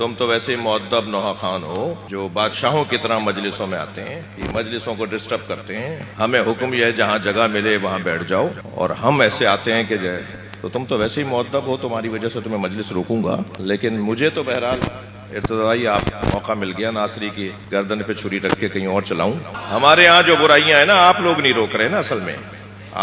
تم تو ویسے ہی مؤدب نوحہ خان ہو جو بادشاہوں کی طرح مجلسوں میں آتے ہیں، یہ مجلسوں کو ڈسٹرب کرتے ہیں۔ ہمیں حکم یہ ہے جہاں جگہ ملے وہاں بیٹھ جاؤ، اور ہم ایسے آتے ہیں کہ تو تم تو ویسے ہی مؤدب ہو، تمہاری وجہ سے تمہیں مجلس روکوں گا، لیکن مجھے تو بہرحال ارتضائی آپ موقع مل گیا ناصری کی گردن پہ چھری رکھ کے کہیں اور چلاؤں۔ ہمارے ہاں جو برائیاں ہیں نا، آپ لوگ نہیں روک رہے نا، اصل میں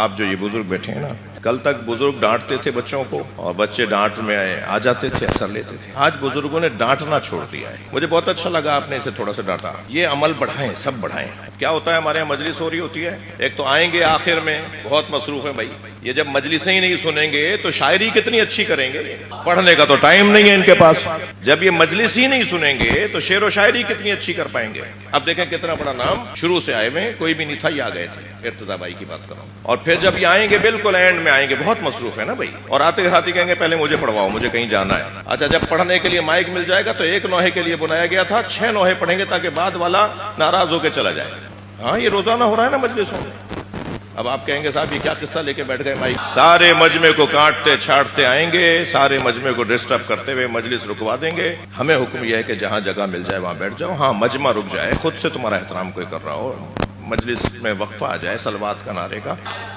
آپ جو یہ بزرگ بیٹھے ہیں نا، کل تک بزرگ ڈانٹتے تھے بچوں کو اور بچے ڈانٹ میں آ جاتے تھے، اثر لیتے تھے۔ آج بزرگوں نے ڈانٹنا چھوڑ دیا ہے۔ مجھے بہت اچھا لگا آپ نے اسے تھوڑا سا ڈانٹا۔ یہ عمل بڑھائیں، سب بڑھائیں۔ کیا ہوتا ہے ہمارے یہاں مجلس ہو رہی ہوتی ہے، ایک تو آئیں گے آخر میں بہت مصروف ہیں بھائی، یہ جب مجلسیں ہی نہیں سنیں گے تو شاعری کتنی اچھی کریں گے، پڑھنے کا تو ٹائم نہیں ہے ان کے پاس۔ جب یہ مجلس ہی نہیں سنیں گے تو شعر و شاعری کتنی اچھی کر پائیں گے۔ اب دیکھیں کتنا بڑا نام، شروع سے آئے ہوئے کوئی بھی نہیں تھا، یہ آ گئے تھے، ارتضا بھائی کی بات کر رہا ہوں۔ اور پھر جب یہ آئیں گے بالکل اینڈ میں آئیں گے، بہت مصروف ہے نا بھائی، اور آتے کے ساتھ ہی کہیں گے پہلے مجھے پڑھواؤ، مجھے کہیں جانا ہے۔ اچھا جب پڑھنے کے لیے مائک مل جائے گا تو ایک نوحے کے لیے بنایا گیا تھا، 6 نوحے پڑھیں گے تاکہ بعد والا ناراض ہو کے چلا جائے۔ ہاں یہ روزانہ ہو رہا ہے نا مجلسوں میں۔ اب آپ کہیں گے صاحب یہ کیا قصہ لے کے بیٹھ گئے مائک، سارے مجمع کو کاٹتے چھاٹتے آئیں گے، سارے مجمع کو ڈسٹرب کرتے ہوئے مجلس رکوا دیں گے۔ ہمیں حکم یہ ہے کہ جہاں جگہ مل جائے وہاں بیٹھ جاؤ۔ ہاں مجمع رک جائے، خود سے تمہارا احترام کوئی کر رہا ہو، مجلس میں وقفہ آ جائے صلوات کا نعرے کا۔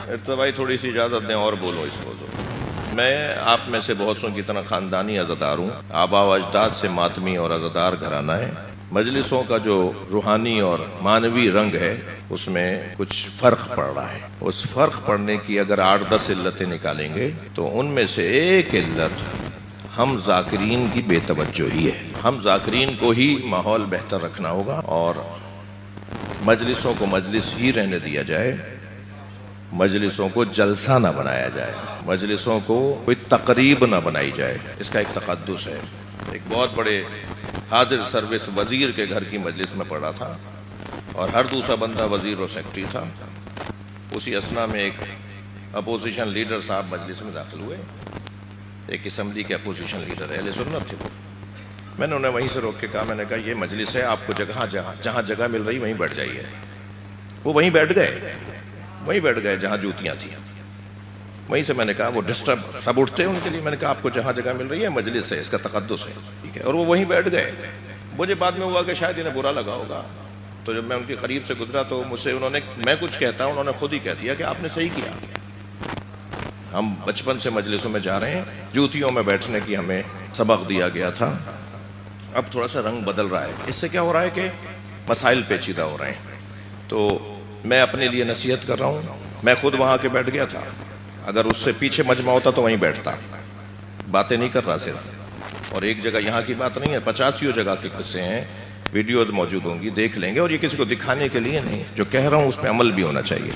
ارتضائی تھوڑی سی اجازت دیں اور بولو اس موضوع۔ میں آپ میں سے بہت سوں کی طرح خاندانی عزادار ہوں، آبا و اجداد سے ماتمی اور عزادار گھرانہ ہے۔ مجلسوں کا جو روحانی اور معنوی رنگ ہے اس میں کچھ فرق پڑ رہا ہے۔ اس فرق پڑنے کی اگر 8-10 علتیں نکالیں گے تو ان میں سے ایک علت ہم ذاکرین کی بے توجہی ہے۔ ہم ذاکرین کو ہی ماحول بہتر رکھنا ہوگا اور مجلسوں کو مجلس ہی رہنے دیا جائے، مجلسوں کو جلسہ نہ بنایا جائے، مجلسوں کو کوئی تقریب نہ بنائی جائے۔ اس کا ایک تقدس ہے۔ ایک بہت بڑے حاضر سروس وزیر کے گھر کی مجلس میں پڑھا تھا اور ہر دوسرا بندہ وزیر اور سیکرٹری تھا۔ اسی اثنا میں ایک اپوزیشن لیڈر صاحب مجلس میں داخل ہوئے، ایک اسمبلی کے اپوزیشن لیڈر اہل سنت تھے۔ میں نے انہیں وہیں سے روک کے کہا، میں نے کہا یہ مجلس ہے، آپ کو جہاں جگہ مل رہی وہیں بیٹھ جائیے۔ وہ وہیں بیٹھ گئے جہاں جوتیاں تھیں۔ وہیں سے میں نے کہا، وہ ڈسٹرب سب اٹھتے ہیں ان کے لیے، میں نے کہا آپ کو جہاں جگہ مل رہی ہے مجلس ہے، اس کا تقدس ہے، ٹھیک ہے۔ اور وہ وہیں بیٹھ گئے۔ مجھے بعد میں ہوا کہ شاید انہیں برا لگا ہوگا، تو جب میں ان کے قریب سے گزرا تو مجھ سے میں کچھ کہتا ہوں، انہوں نے خود ہی کہہ دیا کہ آپ نے صحیح کیا۔ ہم بچپن سے مجلسوں میں جا رہے ہیں، جوتیوں میں بیٹھنے کی ہمیں سبق دیا گیا تھا، اب تھوڑا سا رنگ بدل رہا ہے۔ اس سے کیا ہو رہا ہے کہ مسائل پیچیدہ ہو رہے ہیں۔ تو میں اپنے لیے نصیحت کر رہا ہوں، میں خود وہاں کے بیٹھ گیا تھا، اگر اس سے پیچھے مجمع ہوتا تو وہیں بیٹھتا، باتیں نہیں کر رہا صرف۔ اور ایک جگہ یہاں کی بات نہیں ہے، 50 جگہ کے قصے ہیں، ویڈیوز موجود ہوں گی، دیکھ لیں گے، اور یہ کسی کو دکھانے کے لیے نہیں، جو کہہ رہا ہوں اس پہ عمل بھی ہونا چاہیے۔